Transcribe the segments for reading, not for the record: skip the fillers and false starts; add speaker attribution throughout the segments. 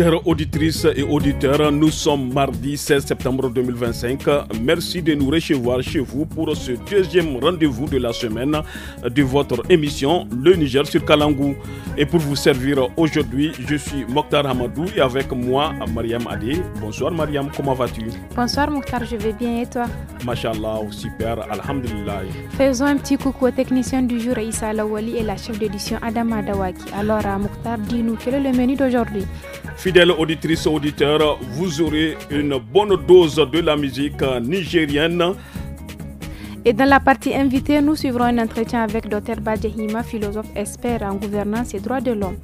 Speaker 1: Chères auditrices et auditeurs, nous sommes mardi 16 septembre 2025. Merci de nous recevoir chez vous pour ce deuxième rendez-vous de la semaine de votre émission Le Niger sur Kalangou. Et pour vous servir aujourd'hui, je suis Mokhtar Hamadou et avec moi Mariam Adé. Bonsoir Mariam, comment vas-tu?
Speaker 2: Bonsoir Mokhtar, je vais bien et toi?
Speaker 1: Machallah, super, alhamdulillah.
Speaker 2: Faisons un petit coucou au technicien du jour Issa Lawali et la chef d'édition Adama Dawaki. Alors Mokhtar, dis-nous quel est le menu d'aujourd'hui?
Speaker 1: Fidèles auditrices et auditeurs, vous aurez une bonne dose de la musique nigérienne.
Speaker 2: Et dans la partie invitée, nous suivrons un entretien avec Dr Badjehima, philosophe expert en gouvernance et droits de l'homme.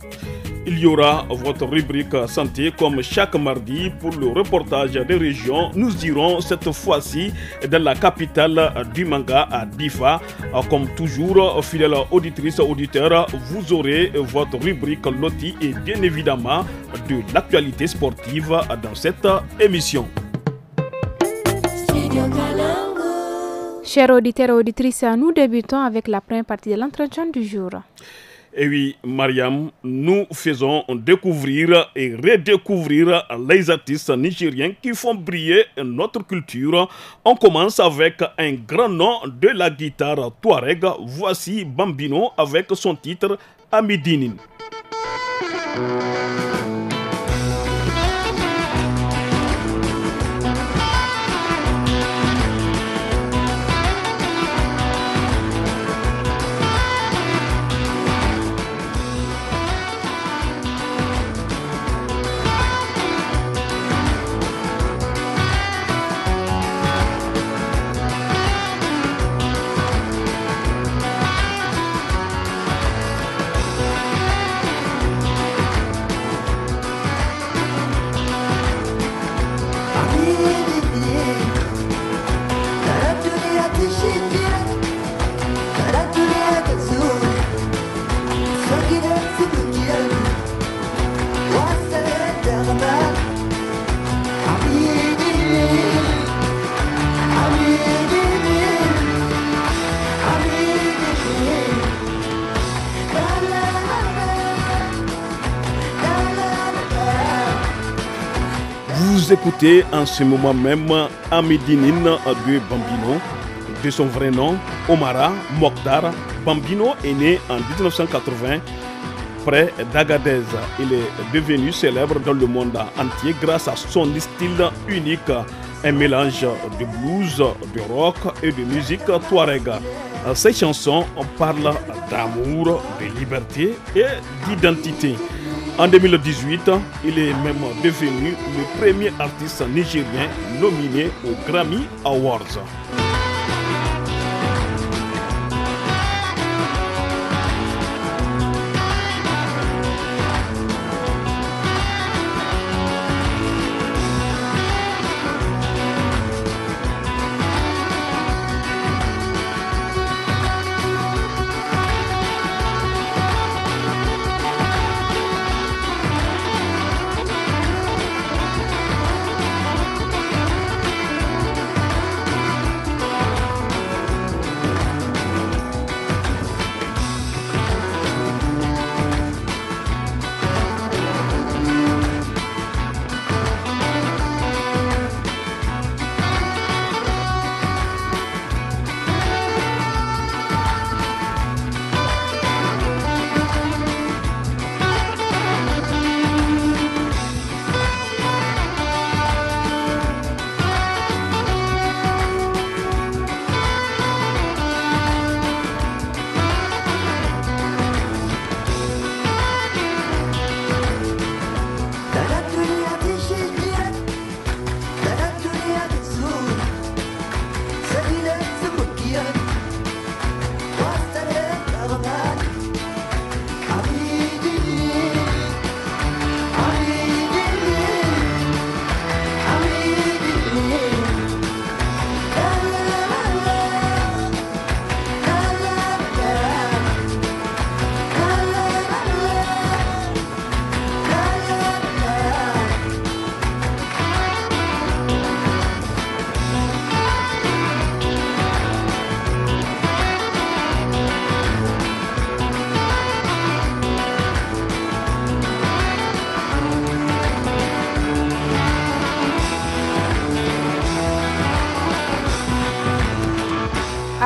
Speaker 1: Il y aura votre rubrique santé comme chaque mardi pour le reportage des régions. Nous irons cette fois-ci dans la capitale du manga à Difa. Comme toujours, fidèles auditrices et auditeurs, vous aurez votre rubrique loti et bien évidemment de l'actualité sportive dans cette émission.
Speaker 2: Chers auditeurs et auditrices, nous débutons avec la première partie de l'entretien du jour.
Speaker 1: Et oui, Mariam, nous faisons découvrir et redécouvrir les artistes nigériens qui font briller notre culture. On commence avec un grand nom de la guitare touareg. Voici Bambino avec son titre Amidinin. Vous écoutez en ce moment même Amidinin de Bambino, de son vrai nom, Omara Mokhtar. Bambino est né en 1980 près d'Agadez. Il est devenu célèbre dans le monde entier grâce à son style unique, un mélange de blues, de rock et de musique touareg. Ses chansons parlent d'amour, de liberté et d'identité. En 2018, il est même devenu le premier artiste nigérien nominé aux Grammy Awards.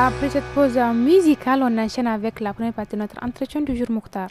Speaker 2: Après cette pause musicale, on enchaîne avec la première partie de notre entretien du jour, Mokhtar.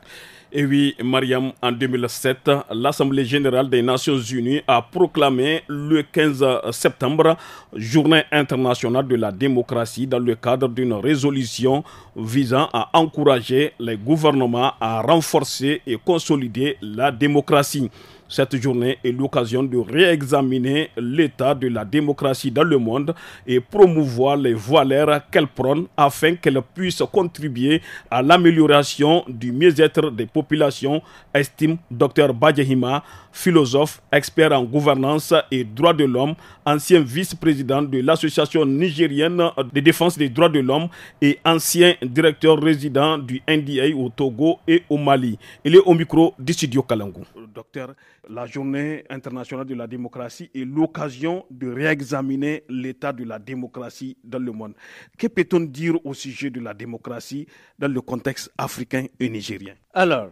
Speaker 1: Et oui, Mariam, en 2007, l'Assemblée générale des Nations unies a proclamé le 15 septembre Journée internationale de la démocratie dans le cadre d'une résolution visant à encourager les gouvernements à renforcer et consolider la démocratie. Cette journée est l'occasion de réexaminer l'état de la démocratie dans le monde et promouvoir les valeurs qu'elle prône afin qu'elle puisse contribuer à l'amélioration du mieux-être des populations, estime Dr Badjehima, philosophe, expert en gouvernance et droits de l'homme, ancien vice-président de l'Association nigérienne de défense des droits de l'homme et ancien directeur résident du NDA au Togo et au Mali. Il est au micro du studio Kalangou. Docteur, la journée internationale de la démocratie est l'occasion de réexaminer l'état de la démocratie dans le monde. Que peut-on dire au sujet de la démocratie dans le contexte africain et nigérien?
Speaker 3: Alors,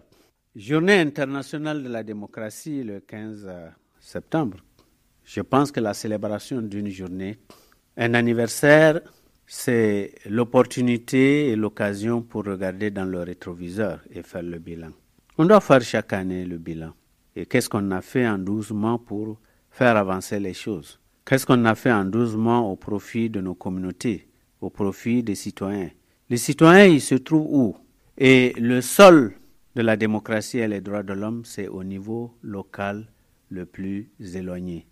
Speaker 3: journée internationale de la démocratie le 15 septembre. Je pense que la célébration d'une journée, un anniversaire, c'est l'opportunité et l'occasion pour regarder dans le rétroviseur et faire le bilan. On doit faire chaque année le bilan. Et qu'est-ce qu'on a fait en 12 mois pour faire avancer les choses? Qu'est-ce qu'on a fait en 12 mois au profit de nos communautés, au profit des citoyens? Les citoyens, ils se trouvent où? Et le sol de la démocratie et les droits de l'homme, c'est au niveau local le plus éloigné.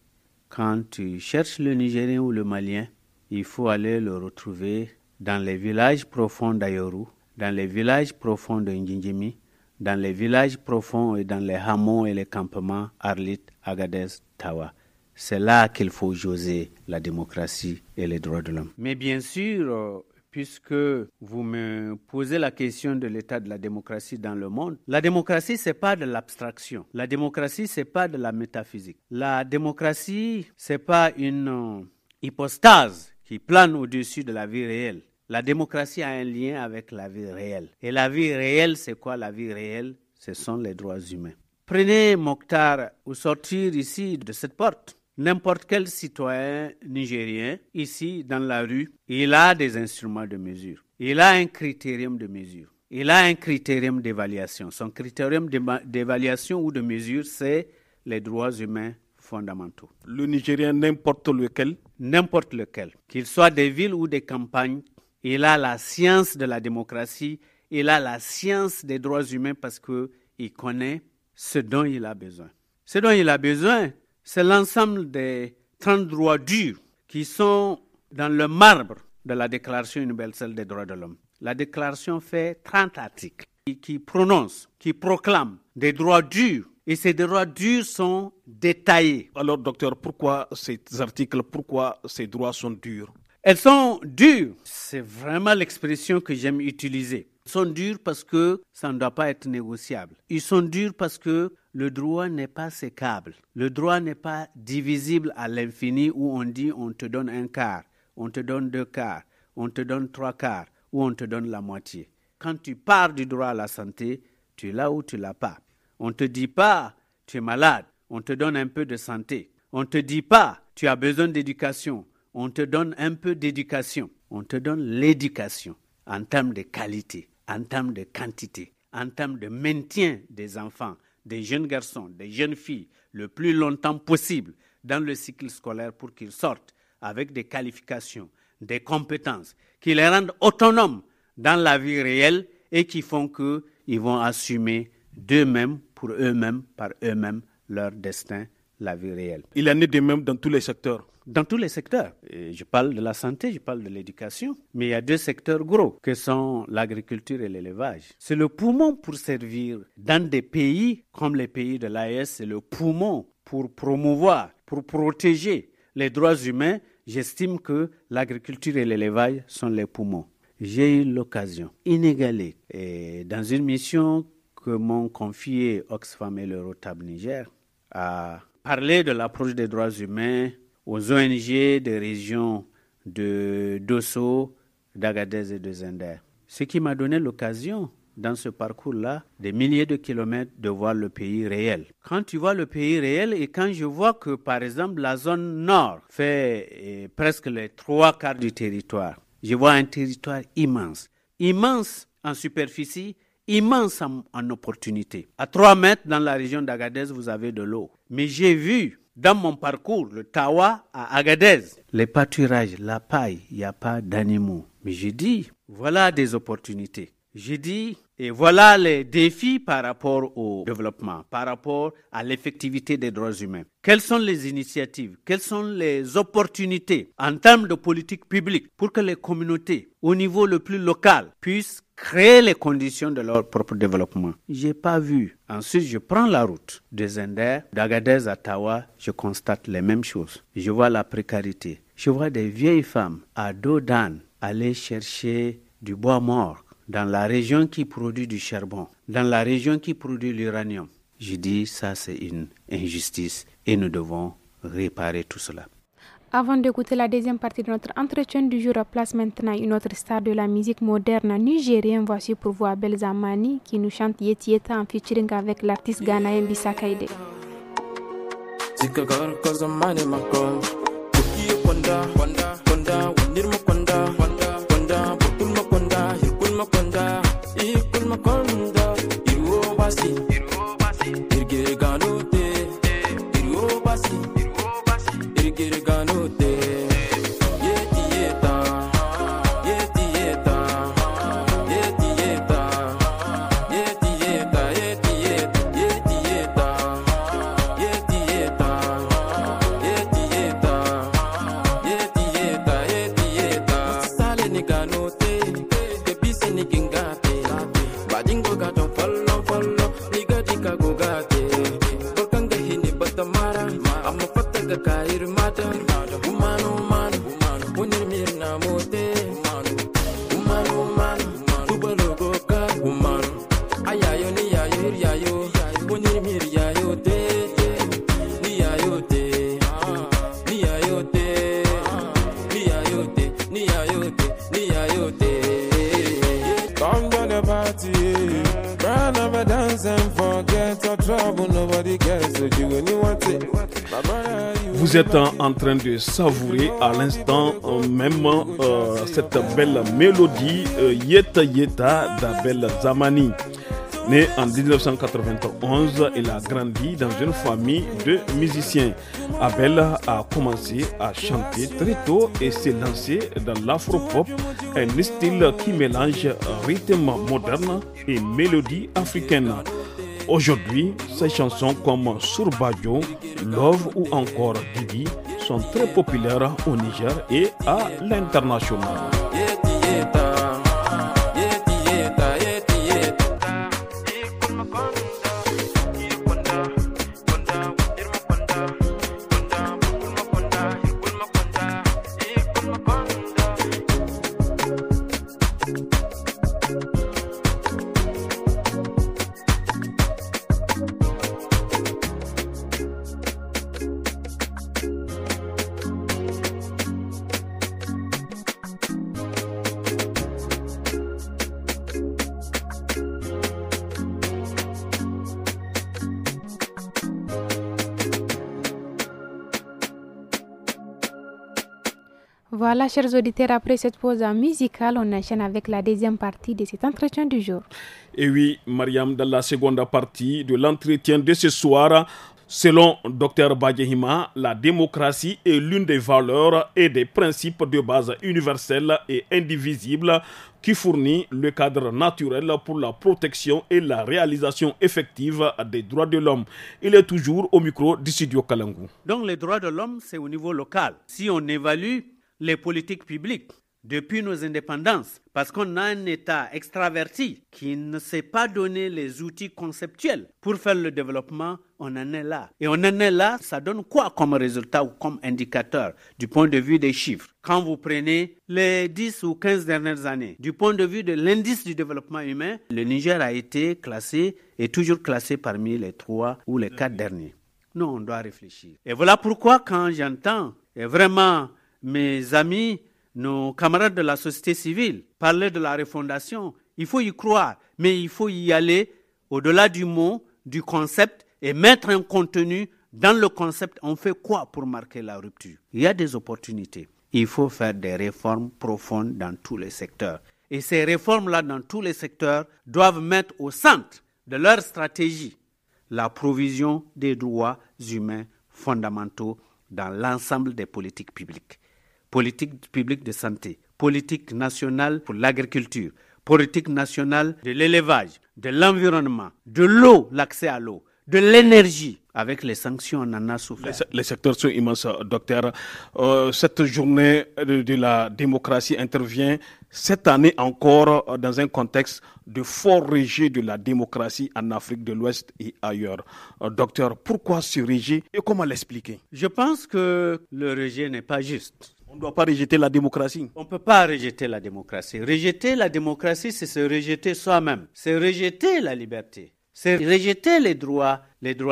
Speaker 3: Quand tu cherches le Nigérien ou le Malien, il faut aller le retrouver dans les villages profonds d'Ayoru, dans les villages profonds de Ndjindjimi, dans les villages profonds et dans les hameaux et les campements Arlit, Agadez, Tawa. C'est là qu'il faut jauger la démocratie et les droits de l'homme. Mais bien sûr, puisque vous me posez la question de l'état de la démocratie dans le monde, la démocratie, ce n'est pas de l'abstraction. La démocratie, ce n'est pas de la métaphysique. La démocratie, ce n'est pas une hypostase qui plane au-dessus de la vie réelle. La démocratie a un lien avec la vie réelle. Et la vie réelle, c'est quoi la vie réelle? Ce sont les droits humains. Prenez Mokhtar, au sortir ici de cette porte, n'importe quel citoyen nigérien, ici dans la rue, il a des instruments de mesure. Il a un critérium de mesure. Il a un critérium d'évaluation. Son critérium d'évaluation ou de mesure, c'est les droits humains fondamentaux.
Speaker 1: Le Nigérien, n'importe lequel?
Speaker 3: N'importe lequel. Qu'il soit des villes ou des campagnes, il a la science de la démocratie, il a la science des droits humains parce qu'il connaît ce dont il a besoin. Ce dont il a besoin, c'est l'ensemble des 30 droits durs qui sont dans le marbre de la Déclaration universelle des droits de l'homme. La déclaration fait 30 articles qui prononcent, qui proclament des droits durs. Et ces droits durs sont détaillés.
Speaker 1: Alors, docteur, pourquoi ces articles, pourquoi ces droits sont durs?
Speaker 3: Elles sont dures. C'est vraiment l'expression que j'aime utiliser. Ils sont durs parce que ça ne doit pas être négociable. Ils sont durs parce que le droit n'est pas sécable. Le droit n'est pas divisible à l'infini où on dit on te donne un quart, on te donne 2 quarts, on te donne 3 quarts ou on te donne la moitié. Quand tu pars du droit à la santé, tu l'as ou tu l'as pas. On ne te dit pas tu es malade, on te donne un peu de santé. On ne te dit pas tu as besoin d'éducation. On te donne un peu d'éducation. On te donne l'éducation en termes de qualité, en termes de quantité, en termes de maintien des enfants, des jeunes garçons, des jeunes filles, le plus longtemps possible dans le cycle scolaire pour qu'ils sortent avec des qualifications, des compétences, qui les rendent autonomes dans la vie réelle et qui font qu'ils vont assumer d'eux-mêmes, pour eux-mêmes, par eux-mêmes, leur destin, la vie réelle.
Speaker 1: Il en est de même dans tous les secteurs.
Speaker 3: Dans tous les secteurs. Je parle de la santé, je parle de l'éducation. Mais il y a 2 secteurs gros que sont l'agriculture et l'élevage. C'est le poumon pour servir. Dans des pays comme les pays de l'AES, c'est le poumon pour promouvoir, pour protéger les droits humains. J'estime que l'agriculture et l'élevage sont les poumons. J'ai eu l'occasion inégalée et dans une mission que m'ont confiée Oxfam et l'Eurotab Niger à parler de l'approche des droits humains aux ONG des régions de Dosso, d'Agadez et de Zender. Ce qui m'a donné l'occasion, dans ce parcours-là, des milliers de kilomètres, de voir le pays réel. Quand tu vois le pays réel et quand je vois que, par exemple, la zone nord fait presque les 3 quarts du territoire, Je vois un territoire immense. Immense en superficie, immense en opportunités. À 3 mètres dans la région d'Agadez, vous avez de l'eau. Mais j'ai vu dans mon parcours le Tawa à Agadez, les pâturages, la paille, il n'y a pas d'animaux. Mais j'ai dit, voilà des opportunités. J'ai dit, et voilà les défis par rapport au développement, par rapport à l'effectivité des droits humains. Quelles sont les initiatives, quelles sont les opportunités en termes de politique publique pour que les communautés, au niveau le plus local, puissent créer les conditions de leur propre développement. Je n'ai pas vu. Ensuite, je prends la route de Zender, d'Agadez à Tawa, je constate les mêmes choses. Je vois la précarité. Je vois des vieilles femmes à dos d'âne aller chercher du bois mort dans la région qui produit du charbon, dans la région qui produit l'uranium. Je dis, ça c'est une injustice et nous devons réparer tout cela.
Speaker 2: Avant d'écouter la deuxième partie de notre entretien du jour, place maintenant une autre star de la musique moderne nigérienne. Voici pour vous Abel Zamani qui nous chante Yeti Yeta en featuring avec l'artiste ghanéen Bisa Kaide.
Speaker 1: Vous êtes en train de savourer à l'instant même cette belle mélodie Yeta Yeta d'Abel Zamani. Né en 1991, il a grandi dans une famille de musiciens. Abel a commencé à chanter très tôt et s'est lancé dans l'afro-pop, un style qui mélange rythme moderne et mélodie africaine. Aujourd'hui, ses chansons comme Surbajo, Love ou encore Didi sont très populaires au Niger et à l'international.
Speaker 2: Voilà, chers auditeurs, après cette pause musicale, on enchaîne avec la deuxième partie de cet entretien du jour.
Speaker 1: Et oui, Mariam, dans la seconde partie de l'entretien de ce soir, selon Dr Badjehima, la démocratie est l'une des valeurs et des principes de base universels et indivisibles qui fournit le cadre naturel pour la protection et la réalisation effective des droits de l'homme. Il est toujours au micro du studio Kalangou.
Speaker 3: Donc les droits de l'homme, c'est au niveau local. Si on évalue les politiques publiques depuis nos indépendances, parce qu'on a un État extraverti qui ne sait pas donner les outils conceptuels pour faire le développement, on en est là. Et on en est là, ça donne quoi comme résultat ou comme indicateur du point de vue des chiffres? Quand vous prenez les 10 ou 15 dernières années, du point de vue de l'indice du développement humain, le Niger a été classé et toujours classé parmi les 3 ou les 4 derniers. Non, on doit réfléchir. Et voilà pourquoi quand j'entends vraiment mes amis, nos camarades de la société civile parler de la refondation, il faut y croire, mais il faut y aller au-delà du mot, du concept et mettre un contenu dans le concept. On fait quoi pour marquer la rupture? Il y a des opportunités. il faut faire des réformes profondes dans tous les secteurs. Et ces réformes-là, dans tous les secteurs, doivent mettre au centre de leur stratégie la provision des droits humains fondamentaux dans l'ensemble des politiques publiques. Politique publique de santé, politique nationale pour l'agriculture, politique nationale de l'élevage, de l'environnement, de l'eau, l'accès à l'eau, de l'énergie. Avec les sanctions, on en a souffert.
Speaker 1: Les secteurs sont immenses, docteur. Cette journée de la démocratie intervient cette année encore dans un contexte de fort rejet de la démocratie en Afrique de l'Ouest et ailleurs. Docteur, pourquoi ce rejet et comment l'expliquer?
Speaker 3: Je pense que le rejet n'est pas juste.
Speaker 1: On ne doit pas rejeter la démocratie.
Speaker 3: On ne peut pas rejeter la démocratie. Rejeter la démocratie, c'est se rejeter soi-même. C'est rejeter la liberté. C'est rejeter les droits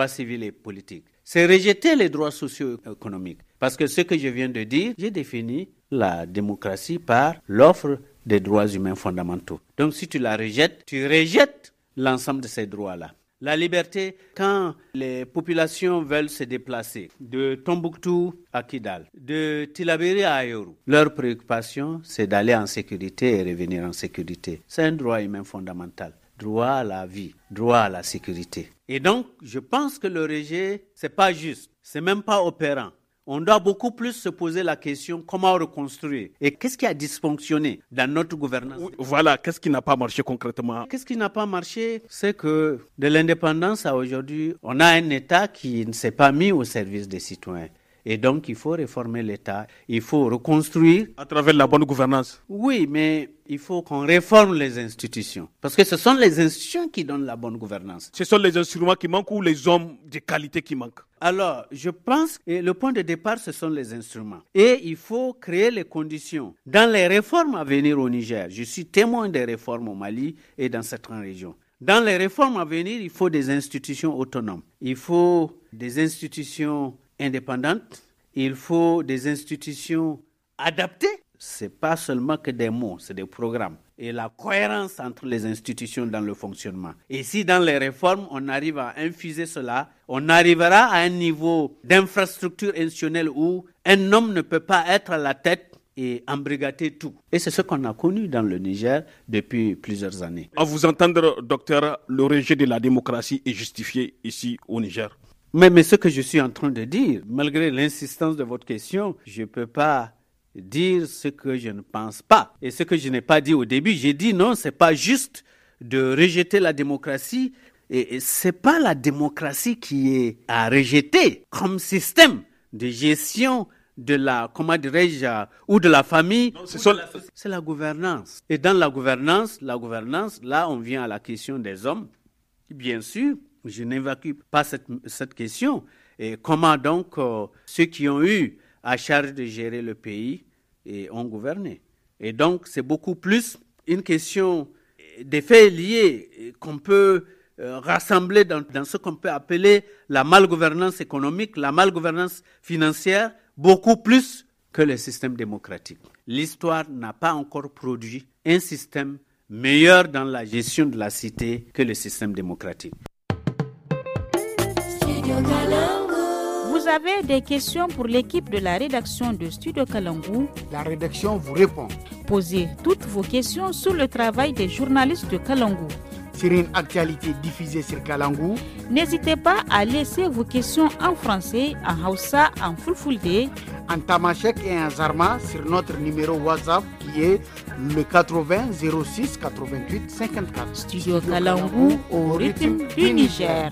Speaker 3: civils et politiques. C'est rejeter les droits socio-économiques. Parce que ce que je viens de dire, j'ai défini la démocratie par l'offre des droits humains fondamentaux. Donc si tu la rejettes, tu rejettes l'ensemble de ces droits-là. La liberté, quand les populations veulent se déplacer de Tombouctou à Kidal, de Tillabéri à Ayoru, leur préoccupation, c'est d'aller en sécurité et revenir en sécurité. C'est un droit humain fondamental. Droit à la vie, droit à la sécurité. Et donc, je pense que le rejet, c'est pas juste, c'est même pas opérant. On doit beaucoup plus se poser la question comment reconstruire et qu'est-ce qui a dysfonctionné dans notre gouvernance.
Speaker 1: Voilà, qu'est-ce qui n'a pas marché concrètement?
Speaker 3: Qu'est-ce qui n'a pas marché? C'est que de l'indépendance à aujourd'hui, on a un État qui ne s'est pas mis au service des citoyens. Et donc, il faut réformer l'État, il faut reconstruire.
Speaker 1: À travers la bonne gouvernance.
Speaker 3: Oui, mais il faut qu'on réforme les institutions. Parce que ce sont les institutions qui donnent la bonne gouvernance.
Speaker 1: Ce sont les instruments qui manquent ou les hommes de qualité qui manquent?
Speaker 3: Alors, je pense que le point de départ, ce sont les instruments. Et il faut créer les conditions. Dans les réformes à venir au Niger, je suis témoin des réformes au Mali et dans certaines régions. Dans les réformes à venir, il faut des institutions autonomes. Il faut des institutions indépendantes. Il faut des institutions adaptées. Ce n'est pas seulement que des mots, c'est des programmes. Et la cohérence entre les institutions dans le fonctionnement. Et si dans les réformes, on arrive à infuser cela, on arrivera à un niveau d'infrastructure institutionnelle où un homme ne peut pas être à la tête et embrigader tout. Et c'est ce qu'on a connu dans le Niger depuis plusieurs années.
Speaker 1: À vous entendre, docteur, le rejet de la démocratie est justifié ici au Niger.
Speaker 3: Mais ce que je suis en train de dire, malgré l'insistance de votre question, je ne peux pas dire ce que je ne pense pas. Et ce que je n'ai pas dit au début, j'ai dit non, ce n'est pas juste de rejeter la démocratie. Et ce n'est pas la démocratie qui est à rejeter comme système de gestion de la, comment dirais-je, ou de la famille. Non, c'est la gouvernance. Et dans la gouvernance, là, on vient à la question des hommes. Bien sûr, je n'évacue pas cette question. Et comment donc ceux qui ont eu à charge de gérer le pays et ont gouverné. Et donc, c'est beaucoup plus une question des faits liés qu'on peut rassembler dans ce qu'on peut appeler la malgouvernance économique, la malgouvernance financière, beaucoup plus que le système démocratique. L'histoire n'a pas encore produit un système meilleur dans la gestion de la cité que le système démocratique.
Speaker 4: Vous avez des questions pour l'équipe de la rédaction de Studio Kalangu?
Speaker 5: La rédaction vous répond.
Speaker 4: Posez toutes vos questions sur le travail des journalistes de Kalangu.
Speaker 5: Sur une actualité diffusée sur Kalangu,
Speaker 4: n'hésitez pas à laisser vos questions en français, en Hausa, en Fulfulde,
Speaker 5: en Tamashek et en Zarma sur notre numéro WhatsApp qui est le 80 06 88 54.
Speaker 4: Studio Kalangu au rythme du Niger.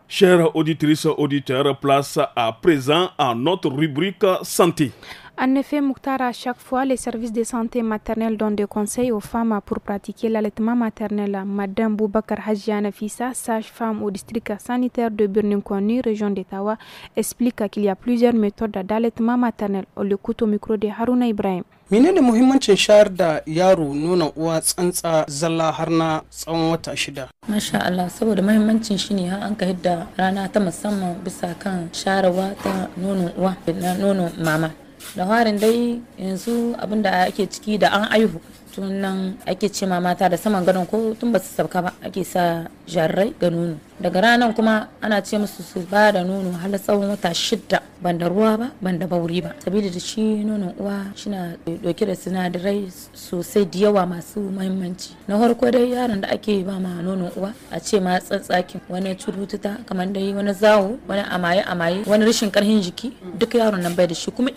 Speaker 1: Chères auditrices, auditeurs, place à présent à notre rubrique santé.
Speaker 2: En effet, Mouktar, à chaque fois, les services de santé maternelle donnent des conseils aux femmes pour pratiquer l'allaitement maternel. Madame Boubacar Hadjiana Fissa, sage-femme au district sanitaire de Birninkoni, région d'Ottawa, explique qu'il y a plusieurs méthodes d'allaitement maternel. On l'écoute au micro de Haruna Ibrahim.
Speaker 6: Menene muhimmancin shayar da yaro nonon uwa tsantsa zalla har na tsawon wata 6?
Speaker 7: Masha Allah, saboda muhimmancin shi ne har an ka hidda rana ta musamman bisa kan shayarwa ta nonon uwa da nonon mama. Da harin dai yanzu abinda ake ciki da an aihu tunan ake ce ma mata da saman gadon ko tun ba su sabka ba ake sa jarrai ga nono. Daga ranar kuma ana ce musu su ba da nono har tsawon wata 6 ban da ruwa ba ban da bauri ba, saboda da shi nonon uwa shina dauke da sinadarai sosai da yawa masu muhimmanci. Na farko dai yaron da ake ba ma nonon uwa a ce ma tsantsakin wani cututtuka kamar dai wani zawo, wani amaye wani rashin karhin jiki duk yaron nan bai da shi. Kuma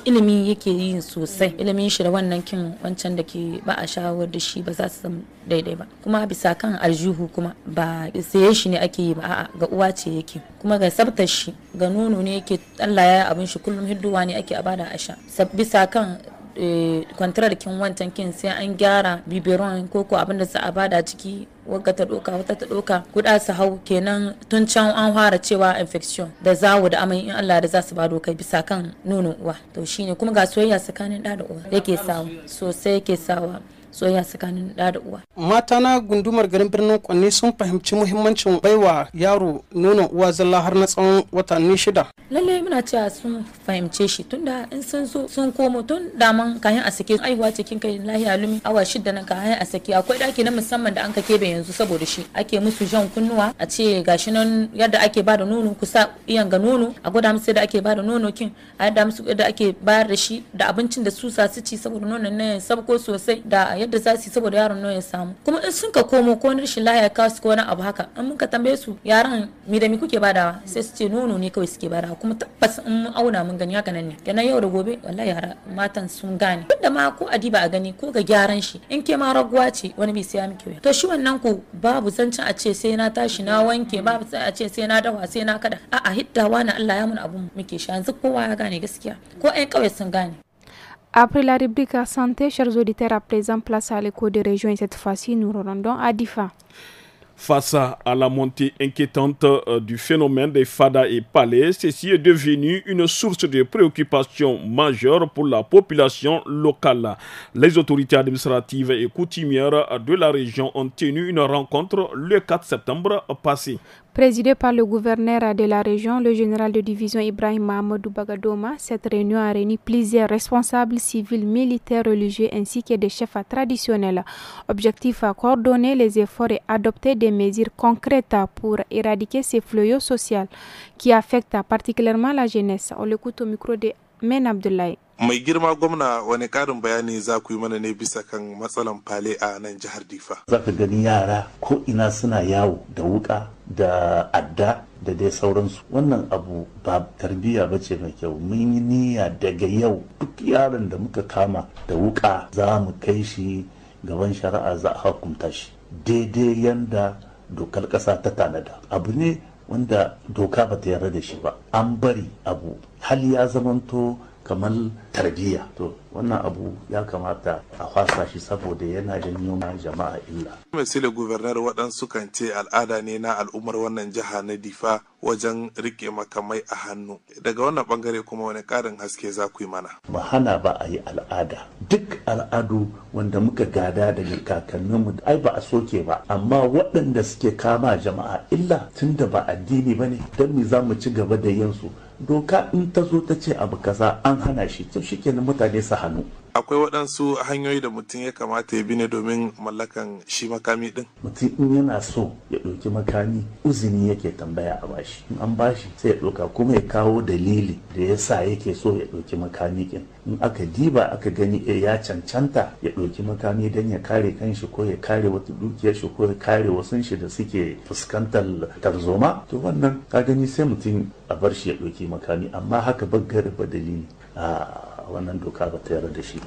Speaker 7: ilimi yake yin sosai, ilimin shi da wannan kin wancan da ke ba a shawar da shi ba za su samu daidai ba. Kuma bisa kan aljihu kuma ba saye shi ne ake yi ba, a'a ga uwa ce yake. Kuma ga tsabtar shi ga nono ne yake, Allah ya abin shi kullum hidduwa ne ake abada a sha. Bisa kan kwantarar kin wancan kin sai an gyara biberon ko abin da za a bada ciki, wagga ta doka wata ta doka guda su hau, kenan tun can an fara cewa infection da zawo da amai in Allah da za su bado kai bisa kan nonon uwa. To shine kuma ga soyayya tsakanin da uwa yake sawa sosai, yake sawa soyayya tsakanin da uwa.
Speaker 6: Mata na gundumar garin birnin Kwanne sun fahimci muhimmancin baiwa yaro nonon uwa zalla har na tsawon watanni 6.
Speaker 7: Lallai muna cewa sun fahimce shi tunda in sun so sun komo tun daman kayan a sake aihuwa cikin kai lahiya lumi awa 6 nan kayan a sake. Akwai daki na musamman da an ka kebe yanzu saboda shi ake musu jan kunnuwa a ce gashi nan yadda ake bada nono kusa iyan ga nono, a gwada musu yadda ake bada nono kin, a yadda musu yadda ake bayar da shi da abincin da su sa su ci saboda nonon nan ya sabko sosai da yadda za su yi saboda yaron nan ya samu. Kuma in sun ka komo ko rashin lahiya ka su ko wani abu haka, in mun ka tambaye su yaran mi da mi kuke badawa sai su ce nono ne kawai suke badawa. Kuma tabbas in mun auna mun gani haka nan ne, kenan yau da gobe wallahi yara matan sun gane. Duk da ma ko adiba a gani ko ga gyaran shi in ke ma raguwa ce wani bai siya miki. To shi wannan ku babu zancin a ce sai na tashi na wanke, babu sai a ce sai na dawa sai na kada, a'a hiddawa na Allah ya mun abun muke sha. Yanzu kowa ya gane gaskiya, ko ƴan ƙauye sun gane.
Speaker 2: Après la rubrique santé, chers auditeurs, à présent place à l'écho des régions et cette fois-ci nous rendons à Difa.
Speaker 1: Face à la montée inquiétante du phénomène des fadas et palais, ceci est devenu une source de préoccupation majeure pour la population locale. Les autorités administratives et coutumières de la région ont tenu une rencontre le 4 septembre passé.
Speaker 2: Présidé par le gouverneur de la région, le général de division Ibrahim Mahamadou Bagadoma, cette réunion a réuni plusieurs responsables civils, militaires, religieux ainsi que des chefs traditionnels. Objectif à coordonner les efforts et adopter des mesures concrètes pour éradiquer ces fléaux sociaux qui affectent particulièrement la jeunesse. On l'écoute au micro de Men Abdoulaye.
Speaker 8: Mai girma gwamna wani karin bayani za ku yi mana ne bisa kan matsalan fale a nan jihar Difa.
Speaker 9: Za ka gani yara ko ina suna yawo da wuka da adda da dai sauransu. Wannan abu ba tarbiyya ba ce mai kyau. Mun yi niyya daga yau duk yaron da muka kama da wuka za mu kai shi gaban shari'a, za a hukunta shi daidai yanda dokar ƙasa ta tanada. Abu ne wanda doka ba ta yarda da shi ba. An bari abu hali ya zamanto kamar tarbiyya. To wannan abu ya kamata a fasa shi saboda yana janyo ma jama'a illa.
Speaker 8: Misali gubernar waɗansu kan ce al'ada ne na al'ummar wannan jiha na Difa wajen rike makamai a hannu. Daga wannan bangare kuma wani ƙarin haske za ku yi mana?
Speaker 9: Ba hana ba a yi al'ada. Duk al'adu wanda muka gada daga kakanninmu ai ba a soke ba, amma waɗanda suke kama jama'a illa tunda ba addini ba ne, don me za mu ci gaba da yin su? Doka in ta zo ta ce abu kaza an hana shi, to shikenan mutane su hannu.
Speaker 8: Akwai waɗansu hanyoyi da mutum ya kamata ya bi ne domin mallakan shi makami ɗin?
Speaker 9: Mutum in yana so ya ɗauki makami uzini yake tambaya a bashi. In an bashi sai ya ɗauka kuma ya kawo dalili da ya sa yake so ya ɗauki makami ɗin. In aka diba aka gani ya cancanta ya ɗauki makami don ya kare kanshi ko ya kare wata dukiyar shi ko ya kare wasun shi da suke fuskantar tarzoma, to wannan ka gani sai mutum a bar shi ya ɗauki makami, amma haka ba gari ba dalili wannan doka ba ta yarda da shi.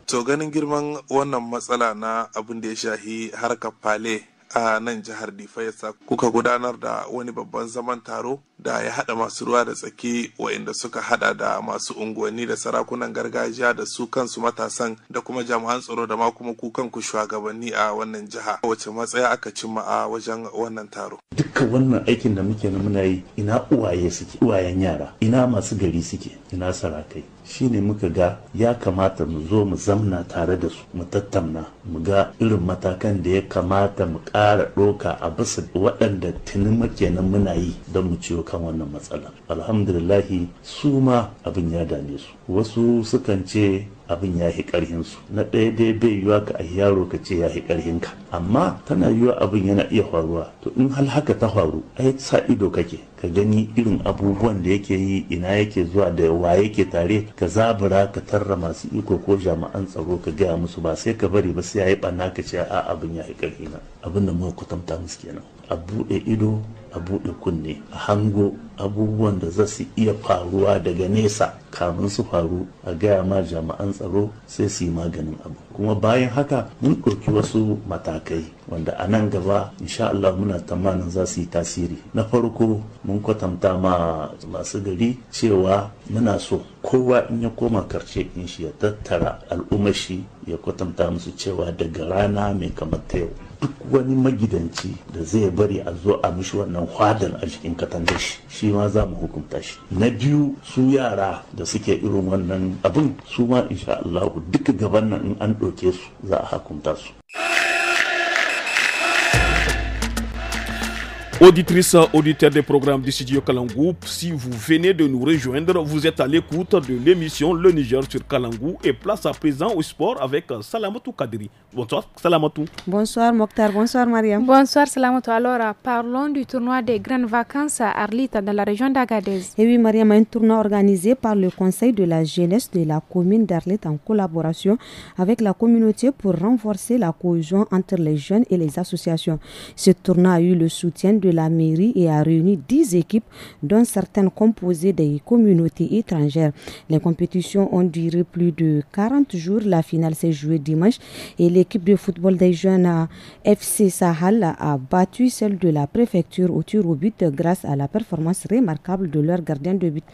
Speaker 8: To ganin girman wannan matsala na abin da ya shahi harkar fale a nan jihar Difa yasa kuka gudanar da wani babban zaman taro da ya hada masu ruwa da tsaki waɗanda suka hada da masu unguwanni da sarakunan gargajiya da su kansu matasan da kuma jami'an tsaro da ma kuma ku kanku shugabanni a wannan jiha. Wace matsaya aka cimma a wajen wannan taro?
Speaker 9: Dukkan wannan aikin da muke muna yi, ina uwaye suke, uwayen yara, ina masu gari suke, ina sarakai. Shine muka ga ya kamata mu zo mu zamna tare da su, mu tattauna, mu ga irin matakan da ya kamata mu ƙara ɗoka a bisa waɗanda tuni makenan muna yi don mu ciwo kan wannan matsala. Alhamdulillahi su ma abin ya dame su. Wasu sukan ce abin ya yi ƙarhinsu. Na ɗaya dai bai yiwa ka a yaro ka ce ya yi ƙarhinka, amma tana yiwa abin yana iya faruwa. To in hal haka ta faru, ai sa ido kake ka gani irin abubuwan da yake yi, ina yake zuwa da wa yake tare, ka zabura ka tarra masu iko ko jami'an tsaro ka gaya musu, ba sai ka bari ba sai ya yi ɓanna ka ce a abin ya yi ƙarhina. Abin da muka kwatanta musu kenan, a buɗe ido, a buɗe kunne, a hango abubuwan da za su iya faruwa daga nesa kamun su faru, a gaya ma jami'an tsaro sai su yi maganin abu. Kuma bayan haka mun ɗauki wasu matakai wanda a nan gaba insha Allah muna tsammanin za su yi tasiri. Na farko mun kwatanta ma masu gari cewa muna so kowa in ya koma karshe in shi ya tattara al'ummar shi, ya kwatanta musu cewa daga rana mai kamar ta yau duk wani magidanci da zai bari a zo a mishi wannan hwadan a cikin katangar shi ma za mu hukunta shi. Na biyu, su yara da suke irin wannan abin su ma insha Allah duka gaban nan in an ɗauke su za a hukunta su.
Speaker 1: Auditrices, auditeurs des programmes du studio Kalangou, si vous venez de nous rejoindre, vous êtes à l'écoute de l'émission Le Niger sur Kalangou et place à présent au sport avec Salamatou Kadri. Bonsoir Salamatou.
Speaker 10: Bonsoir Mokhtar, bonsoir Mariam.
Speaker 2: Bonsoir Salamatou. Alors parlons du tournoi des grandes vacances à Arlita dans la région d'Agadez.
Speaker 10: Et oui Mariam, un tournoi organisé par le Conseil de la jeunesse de la commune d'Arlita en collaboration avec la communauté pour renforcer la cohésion entre les jeunes et les associations. Ce tournoi a eu le soutien de la mairie et a réuni 10 équipes dont certaines composées des communautés étrangères. Les compétitions ont duré plus de 40 jours. La finale s'est jouée dimanche et l'équipe de football des jeunes FC Sahel a battu celle de la préfecture au tir au but grâce à la performance remarquable de leur gardien de but.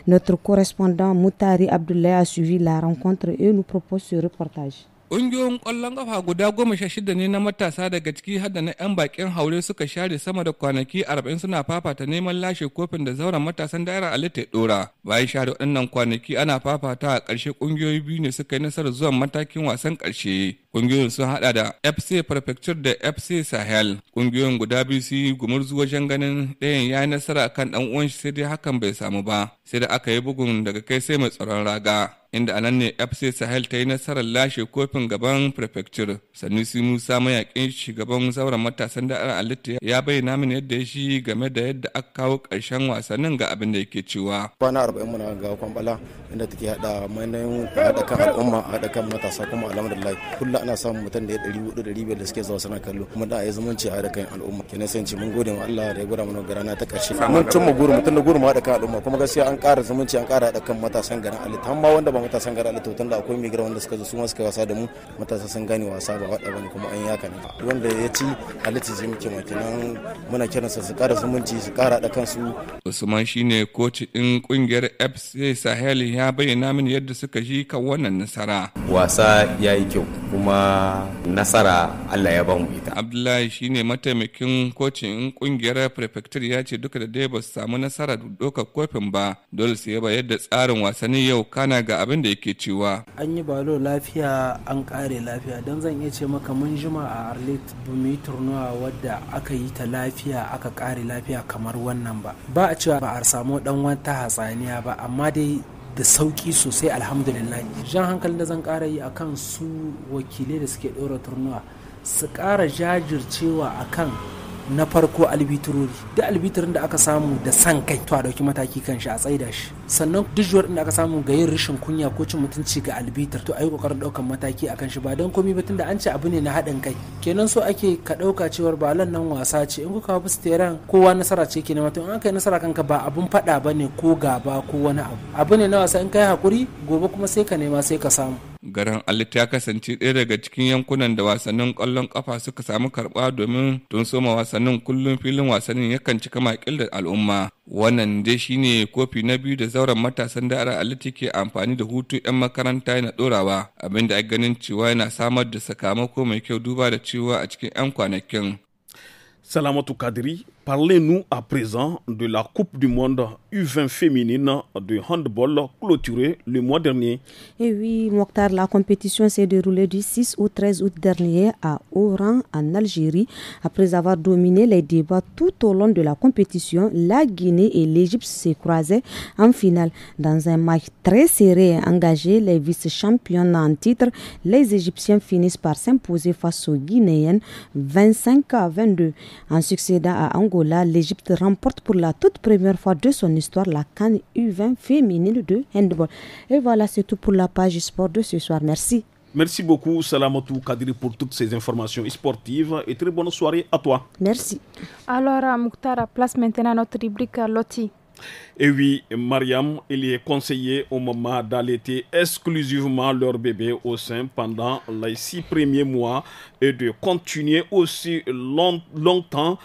Speaker 10: Notre correspondant Moutari Abdoulaye a suivi la rencontre et nous propose ce reportage.
Speaker 11: Ƙungiyoyin ƙwallon ƙafa guda 16 ne na matasa daga ciki har da na 'yan bakin haure suka share sama da kwanaki 40 suna fafata neman lashe kofin da zauren matasan da'irar Alita ɗora. Bayan share waɗannan kwanaki ana fafata a ƙarshe ƙungiyoyi biyu ne suka yi nasarar zuwa matakin wasan ƙarshe. Ƙungiyoyin sun haɗa da FC Prefecture da FC Sahel. Ƙungiyoyin guda biyu su yi gumurzu wajen ganin ɗayan ya yi nasara kan ɗan uwan shi sai dai hakan bai samu ba. Sai da aka yi bugun daga kai sai mai tsaron raga. Inda anan ne FC Sahel ta yi nasarar lashe kofin gaban Prefecture. Sanusi Musa mayakin shugaban sauran matasan da'ar Alita ya bayyana mini yadda ya shi game da yadda aka kawo ƙarshen wasannin ga abin da yake cewa.
Speaker 12: Kwana 40 muna ga kwambala inda take hada mainayin hada kan al'umma, hada kan matasa, kuma alhamdulillah kullum ana samun mutum da 400-500 da suke zuwa suna kallo, kuma da ya zumunci a hada kan al'umma. Kenan sai ce mun gode wa Allah da ya gura mana garana ta ƙarshe. Mun cimma gurin mutum da gurin hada kan al'umma, kuma gaskiya an ƙara zumunci, an ƙara hada kan matasan garin Alita. Amma wanda ba matasan garin Alita tunda akwai migra wanda suka zo su ma suka wasa da mu, matasa sun gane wasa ba wada bane, kuma an yaka ne. Wanda ya ci Alita zai muke ma, kenan muna kiransa su ƙara zumunci, su ƙara hada kansu.
Speaker 11: Usman shine koci din kungiyar FC Sahel ya bayyana mini yadda suka ji kan wannan nasara.
Speaker 13: Wasa ya yi kyau kuma nasara Allah ya bamu ita.
Speaker 11: Abdullahi shine mataimakin kocin kungiyar Prefecture ya ce duka da dai ba su samu nasara dokar kofin ba, dole su yaba yadda tsarin wasanni yau kana ga abin da yake cewa.
Speaker 14: An yi balo lafiya, an kare lafiya, don zan iya ce maka mun jima a Arlit ba mu yi turnuwa wadda aka yi ta lafiya aka kare lafiya kamar wannan ba. Ba a cewa ba a samu dan wata hatsaniya ba, amma dai da sauki sosai alhamdulillah. Jan hankalin da zan kara yi akan su wakilai da suke ɗora turnuwa su kara jajircewa akan na farko albitirori, duk albitirin da aka samu da san kai to a dauki mataki kan shi a tsaida shi. Sannan duk juwar da aka samu ga yin rashin kunya ko cin mutunci ga albitir to ayi kokarin daukan mataki akan shi, ba don komai ba tunda an ce abu ne na haɗin kai. Kenan so ake ka dauka cewar ba nan wasa ce, in kuka bi steran kowa nasara ce ke nema, to in aka yi nasara kanka ba abun faɗa bane ko gaba ko wani abu ne na wasa. In kai hakuri gobe kuma sai ka nema sai ka samu.
Speaker 11: Garin Alita ya kasance ɗaya daga cikin yankunan da wasannin ƙwallon ƙafa suka samu karɓa, domin tun soma wasannin kullum filin wasannin yakan cika makil da al'umma. Wannan dai shine kofi na biyu da zauren matasan da'ar Alita ke amfani da hutu 'yan makaranta yana ɗorawa, abinda a ganin cewa yana samar da sakamako mai kyau duba da cewa a cikin 'yan kwanakin.
Speaker 1: Salamatou Kadri, Parlez-nous à présent de la Coupe du monde U20 féminine de handball clôturée le mois dernier.
Speaker 10: Et oui, Mokhtar, la compétition s'est déroulée du 6 au 13 août dernier à Oran, en Algérie. Après avoir dominé les débats tout au long de la compétition, la Guinée et l'Égypte se croisaient en finale. Dans un match très serré et engagé, les vice-championnes en titre, les Égyptiens finissent par s'imposer face aux Guinéennes 25-22. En succédant à Angola, l'Égypte remporte pour la toute première fois de son histoire la CAN U20 féminine de handball. Et voilà, c'est tout pour la page sport de ce soir. Merci.
Speaker 1: Merci beaucoup Salamatou Kadri pour toutes ces informations sportives et très bonne soirée à toi.
Speaker 10: Merci.
Speaker 2: Alors Mokhtar, place maintenant notre rubrique Loti.
Speaker 1: Et oui, Mariam, il est conseillé aux mamans d'allaiter exclusivement leur bébé au sein pendant les 6 premiers mois et de continuer aussi longtemps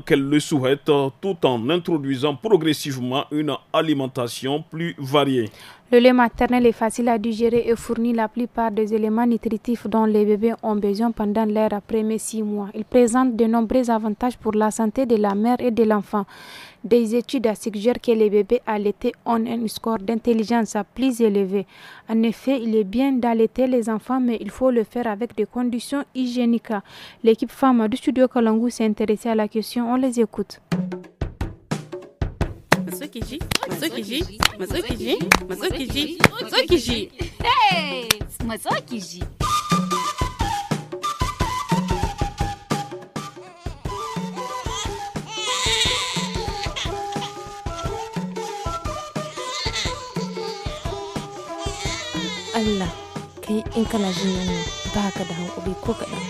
Speaker 1: qu'elles le souhaitent, tout en introduisant progressivement une alimentation plus variée.
Speaker 2: Le lait maternel est facile à digérer et fournit la plupart des éléments nutritifs dont les bébés ont besoin pendant leurs premiers 6 mois. Il présente de nombreux avantages pour la santé de la mère et de l'enfant. Des études suggèrent que les bébés allaités ont un score d'intelligence plus élevé. En effet, il est bien d'allaiter les enfants, mais il faut le faire avec des conditions hygiéniques. L'équipe femme du studio Kalangu s'est intéressée à la question. On les écoute.
Speaker 15: Hey! Matsukiji.
Speaker 7: Allah, kai in kana jin yunwa ba ka da hankuri ko kaɗan.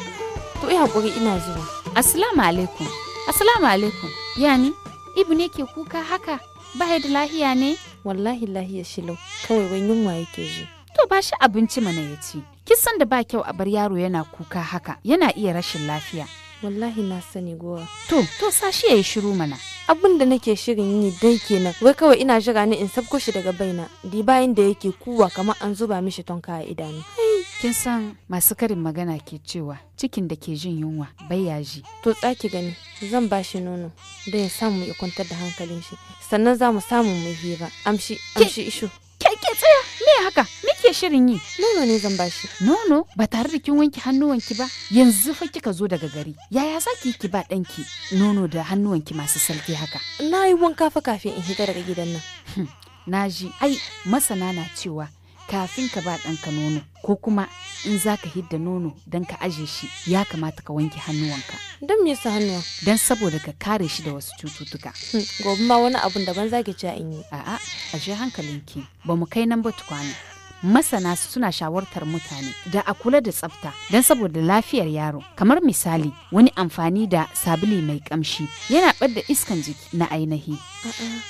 Speaker 7: To yi haƙuri ina zuwa.
Speaker 15: Assalamu alaikum. Assalamu alaikum. Yani, Ibu ne ke kuka haka? Ba da lahiya ne?
Speaker 7: Wallahi lahiya shilau. Kawai wai yunwa yake ji.
Speaker 15: To ba shi abinci mana ya ci. Kisan da ba kyau a bar yaro yana kuka haka, yana iya rashin lafiya.
Speaker 7: Wallahi na sani gowa.
Speaker 15: To sashi ya yi shiru mana.
Speaker 7: Abin da nake shirin yi dai kenan. Wai kawai ina jira ne in sabko shi daga baina. Di bayan da yake kuwa kamar an zuba mishi tonka a idanu.
Speaker 15: Kin san masu karin magana ke cewa cikin da ke jin yunwa bai yaji.
Speaker 7: To tsaki gani, zan ba shi nono da ya samu ya kwantar da hankalin shi. Sannan za mu samu mu hira. Amshi ishu.
Speaker 15: Ke tsaya, me haka? Me ke shirin yi?
Speaker 7: Nono ne zan ba shi.
Speaker 15: Nono ba tare da kin wanke hannuwanki ba. Yanzu fa kika zo daga gari. Yaya zaki ki ba danki nono da hannuwanki masu salke haka?
Speaker 7: Na yi wanka fa kafin in hita daga gidan nan.
Speaker 15: Naji, ai masana na cewa kafin ka ba ɗanka nono ko kuma in za ka hidda nono don ka aje shi ya kamata ka wanke hannuwanka.
Speaker 7: Don me yasa hannuwa?
Speaker 15: Don saboda ka kare shi da wasu cututtuka.
Speaker 7: Gobe ma wani abun daban zaki ci in yi.
Speaker 15: A'a, aje hankalinki. Ba mu kai nan ba tukwana. Masana suna shawartar mutane da a kula da tsafta don saboda lafiyar yaro. Kamar misali, wani amfani da sabili mai kamshi yana ɓadda iskan jiki na ainihi.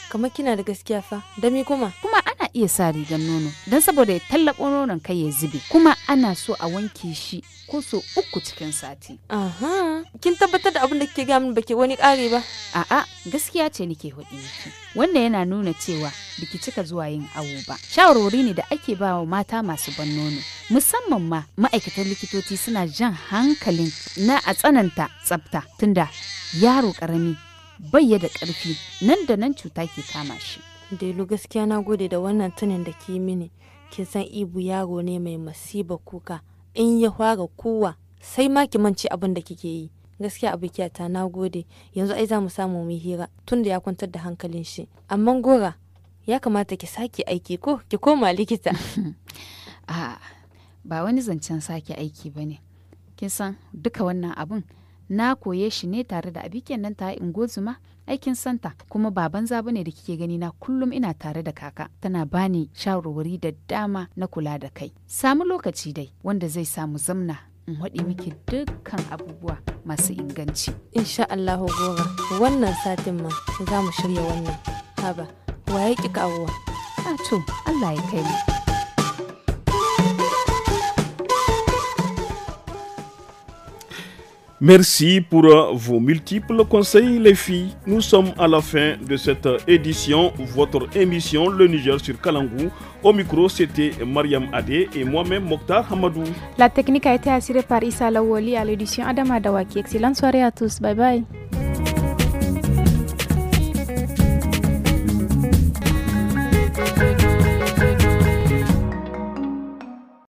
Speaker 7: Kamar kina da gaskiya fa, da me kuma?
Speaker 15: Kuma ana iya sa rigar nono don saboda ya tallaɓo nonon kai ya zube. Kuma ana so a wanke shi ko so 3 cikin sati.
Speaker 7: Aha, kin tabbatar da abin da kike gaya min baki wani ƙare ba?
Speaker 15: A'a, gaskiya ce nake hudi miki. Wannan yana nuna cewa biki cika zuwa yin awo ba. Shawarwari ne da ake ba wa mata masu ban nono. Musamman ma ma'aikatan likitoci suna jan hankalin na a tsananta tsafta tunda yaro ƙarami bai da ƙarfi nan da nan cuta ke kama shi.
Speaker 7: Delu gaskiya na gode da wannan tunin da ke mini. Kin san Ibu yaro ne mai masiba kuka. In ya fara kowa sai ma ki mance abin da kike yi. Gaskiya abokiyata na gode. Yanzu ai za mu samu mu hira tunda ya kwantar da hankalin shi. Amma Gora ya kamata ki sake aiki ko ki koma likita.
Speaker 15: Ba wani zancen sake aiki bane. Kin san duka wannan abun na koye shi ne tare da abiken nan ta Ingozuma aikin santa kuma baban zaba ne da kike gani na kullum ina tare da kaka tana bani shawarwari da dama na kula da kai. Samu lokaci dai wanda zai samu zamna in haɗi miki dukkan abubuwa masu inganci.
Speaker 7: Insha Allahu Gora wannan satin ma za mu shirya wannan. Haba waye ki kawowa?
Speaker 15: To Allah ya kai mu.
Speaker 1: Merci pour vos multiples conseils, les filles. Nous sommes à la fin de cette édition, votre émission Le Niger sur Kalangou. Au micro, c'était Mariam Adé et moi-même Mokhtar Hamadou.
Speaker 2: La technique a été assurée par Issa Lawoli à l'édition Adam Adawaki. Excellente soirée à tous. Bye bye.